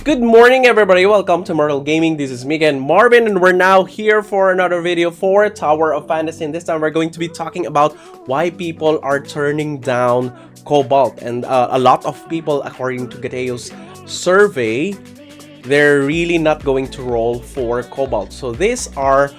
Good morning, everybody. Welcome to Immortal Gaming. This is Mika and Marvin, and we're now here for another video for Tower of Fantasy. And this time we're going to be talking about why people are turning down Cobalt. And a lot of people, according to Gateo's survey, they're really not going to roll for Cobalt. So these are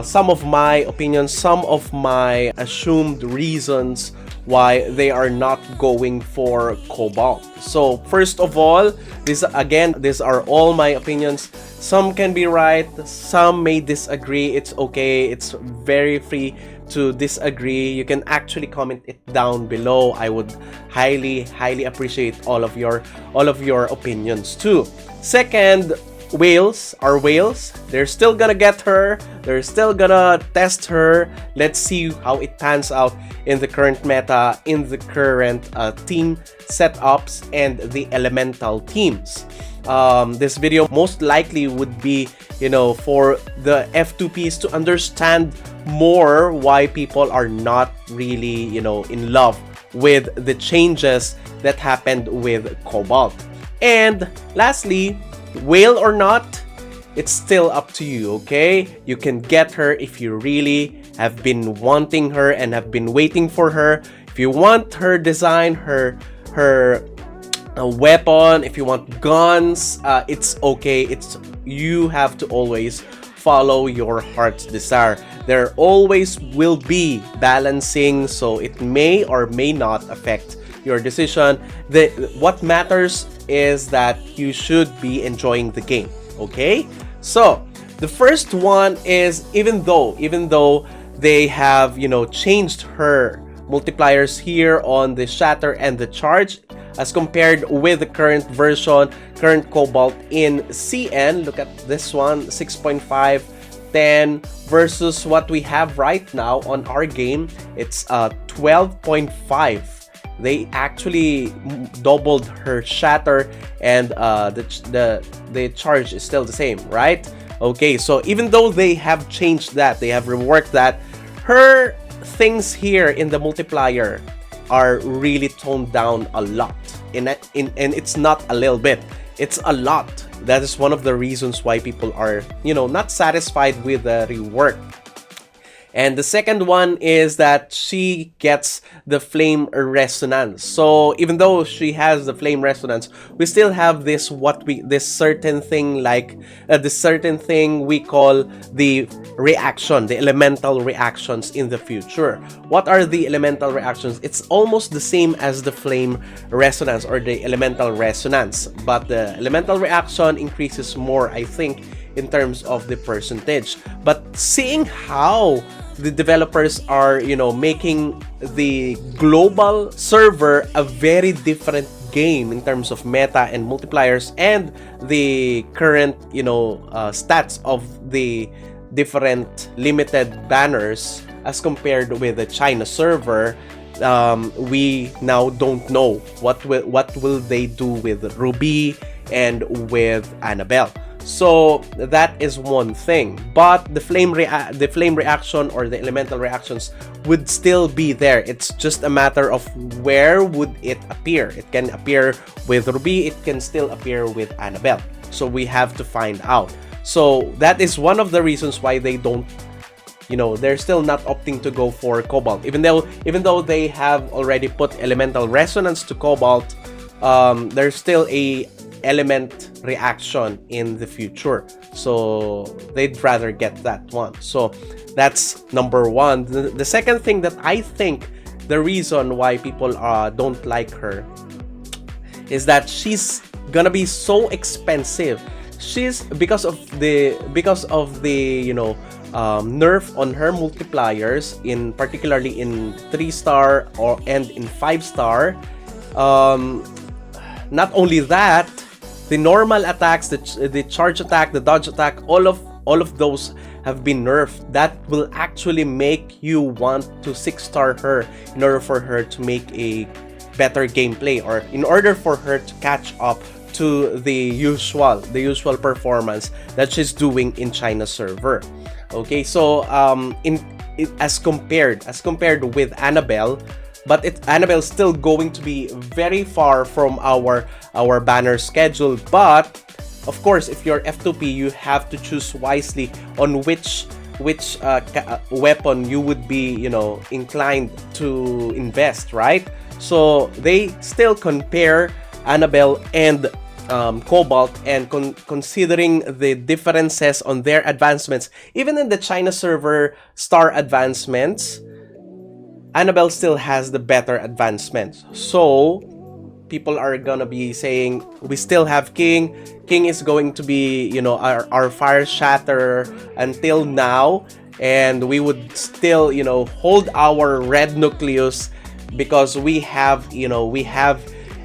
some of my opinions, some of my assumed reasons why they are not going for Cobalt. So first of all, these are all my opinions. Some can be right, some may disagree. It's okay, it's very free to disagree. You can actually comment it down below. I would highly appreciate all of your opinions too. Second, whales are whales. They're still gonna get her. They're still gonna test her. Let's see how it pans out in the current meta, in the current team setups and the elemental teams. This video most likely would be, for the F2Ps to understand more why people are not really, in love with the changes that happened with Cobalt. And lastly, whale or not, it's still up to you, okay? You can get her if you really have been wanting her and have been waiting for her. If you want her design, her weapon, if you want guns, it's okay. You have to always follow your heart's desire. There always will be balancing, so it may or may not affect your decision. What matters is that you should be enjoying the game, okay? So the first one is, even though they have changed her multipliers here on the shatter and the charge as compared with the current version, current Cobalt in CN. Look at this one, 6.5, 10 versus what we have right now on our game. It's 12.5. They actually doubled her shatter, and the charge is still the same, right? Okay, so even though they have changed that, they have reworked that, her things here in the multiplier are really toned down a lot. And it's not a little bit, it's a lot. That is one of the reasons why people are, not satisfied with the rework. And the second one is that she gets the flame resonance. So even though she has the flame resonance, we still have this certain thing we call the reaction, the elemental reactions in the future. What are the elemental reactions? It's almost the same as the flame resonance or the elemental resonance, but the elemental reaction increases more, I think, in terms of the percentage. But seeing how the developers are, making the global server a very different game in terms of meta and multipliers and the current, stats of the different limited banners as compared with the China server, we now don't know what will they do with Ruby and with Annabelle. So that is one thing, but the flame reaction or the elemental reactions would still be there. It's just a matter of where would it appear. It can appear with Ruby, it can still appear with Annabelle. So we have to find out. So that is one of the reasons why they don't, they're still not opting to go for Cobalt. Even though they have already put elemental resonance to Cobalt, there's still a element reaction in the future, so they'd rather get that one. So that's number one. The second thing that I think the reason why people don't like her is that she's gonna be so expensive. She's because of the nerf on her multipliers, in particularly in 3-star and in 5-star. Not only that, the normal attacks, the charge attack, the dodge attack, all of those have been nerfed. That will actually make you want to 6-star her in order for her to make a better gameplay, or in order for her to catch up to the usual performance that she's doing in China server. Okay, so as compared with Annabelle, but Annabelle's still going to be very far from our banner schedule. But of course, if you're F2P, you have to choose wisely on which weapon you would be, you know, inclined to invest, right? So they still compare Annabelle and Cobalt, and considering the differences on their advancements, even in the China server star advancements, Annabelle still has the better advancements. So people are gonna be saying we still have King. King is going to be, you know, our fire shatterer until now, and we would still, you know, hold our red nucleus because we have, you know, we have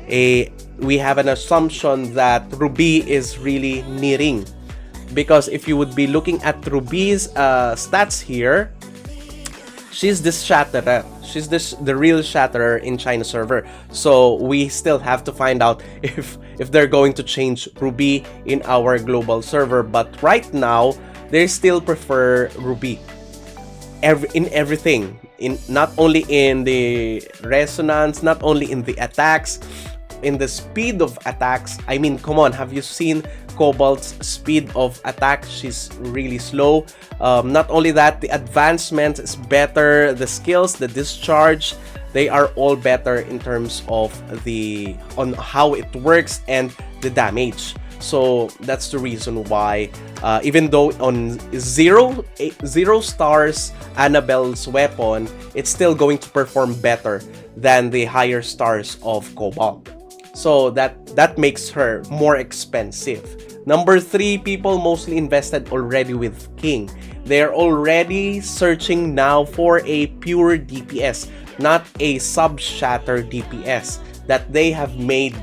an assumption that Ruby is really nearing. Because if you would be looking at Ruby's stats here, she's this shatterer. She's the real shatterer in China server. So we still have to find out if they're going to change Ruby in our global server. But right now, they still prefer Ruby in everything. Not only in the resonance, not only in the attacks, in the speed of attacks. I mean, come on, have you seen Cobalt's speed of attack? She's really slow. Not only that, the advancement is better, the skills, the discharge, they are all better in terms of on how it works and the damage. So that's the reason why, even though on zero stars Annabelle's weapon, it's still going to perform better than the higher stars of Cobalt. So that makes her more expensive. Number 3, people mostly invested already with King. They're already searching now for a pure DPS, not a sub-shatter DPS that they have made.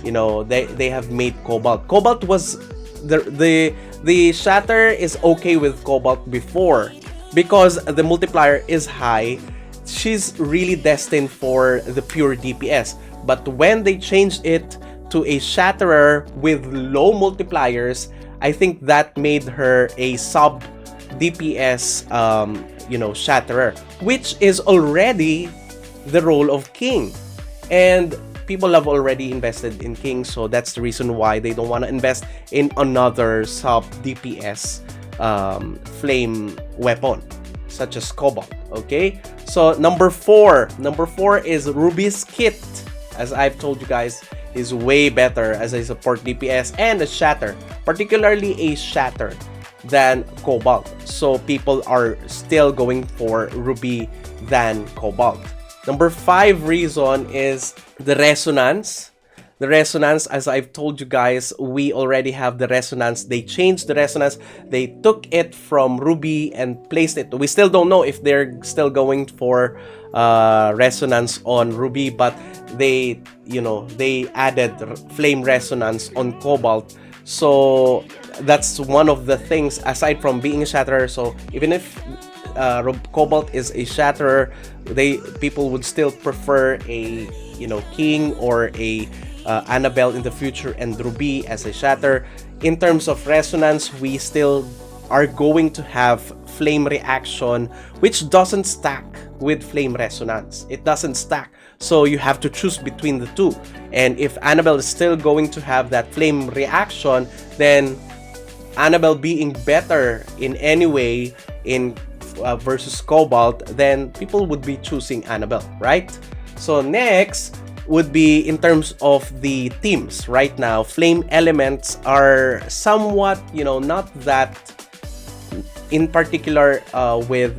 You know, they have made Cobalt. Cobalt was the shatter is okay with Cobalt before because the multiplier is high. She's really destined for the pure DPS. But when they changed it to a shatterer with low multipliers, I think that made her a sub DPS you know, shatterer, which is already the role of King. And people have already invested in King, so that's the reason why they don't want to invest in another sub DPS flame weapon such as Cobalt. Okay, so number 4 is Ruby's kit. As I've told you guys, is way better as a support DPS and a shatter, particularly a shatter, than Cobalt. So people are still going for Ruby than Cobalt. Number 5 reason is the resonance. The resonance, as I've told you guys, we already have the resonance. They changed the resonance. They took it from Ruby and placed it. We still don't know if they're still going for resonance on Ruby, but they, you know, they added flame resonance on Cobalt. So that's one of the things aside from being a shatterer. So even if Cobalt is a shatterer, people would still prefer a, you know, King or a Annabelle in the future and Ruby as a shatter. In terms of resonance, we still are going to have flame reaction, which doesn't stack with flame resonance. It doesn't stack. So you have to choose between the two. And if Annabelle is still going to have that flame reaction, then Annabelle being better in any way in versus Cobalt, then people would be choosing Annabelle, right? So next would be in terms of the teams. Right now, flame elements are somewhat, you know, not that in particular with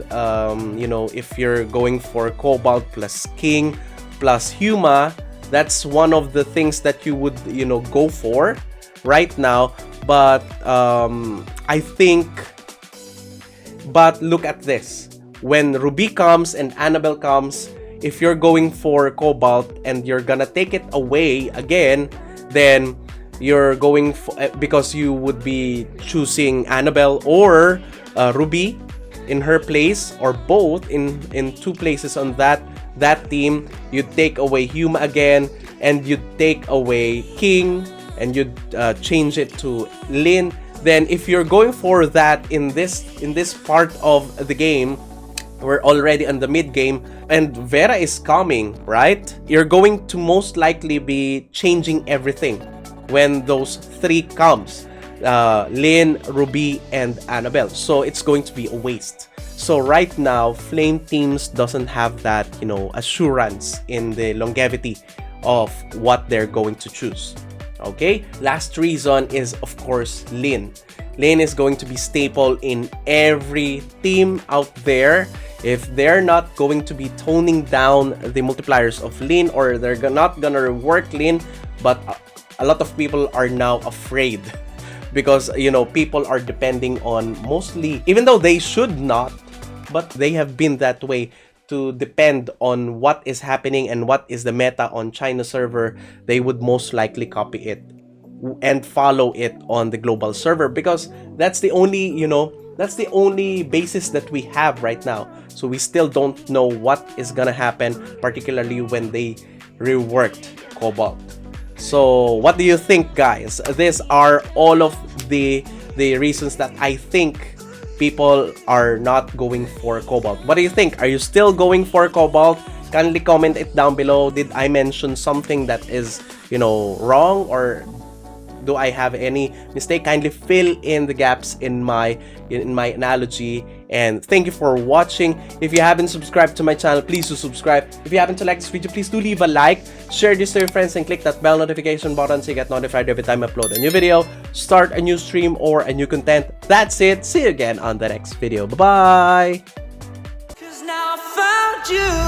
you know, if you're going for Cobalt plus King plus Huma, that's one of the things that you would, you know, go for right now. But I think, but look at this, when Ruby comes and Annabelle comes, if you're going for Cobalt and you're gonna take it away again, then you're going for, because you would be choosing Annabelle or Ruby in her place, or both in two places on that team. You take away Huma again, and you take away King, and you change it to Lin. Then if you're going for that in this part of the game, We're already on the mid game, and Vera is coming, right? You're going to most likely be changing everything when those three comes. Lynn, Ruby, and Annabelle. So it's going to be a waste. So right now, Flame Teams doesn't have that, assurance in the longevity of what they're going to choose. Okay? Last reason is, of course, Lynn. Lynn is going to be staple in every team out there. If they're not going to be toning down the multipliers of Lynn, or they're not gonna rework Lynn, but a lot of people are now afraid because, people are depending on mostly, even though they should not, but they have been that way to depend on what is happening and what is the meta on China server. They would most likely copy it and follow it on the global server, because that's the only, that's the only basis that we have right now. So we still don't know what is gonna happen, particularly when they reworked Cobalt. So what do you think, guys? These are all of the reasons that I think people are not going for Cobalt. What do you think? Are you still going for Cobalt? Kindly comment it down below. Did I mention something that is, wrong, or do I have any mistake? Kindly fill in the gaps in my analogy. And thank you for watching. If you haven't subscribed to my channel, please do subscribe. If you haven't liked this video, please do leave a like, share this to your friends, and click that bell notification button so you get notified every time I upload a new video, start a new stream, or a new content. That's it. See you again on the next video. Bye-bye. 'Cause now I found you.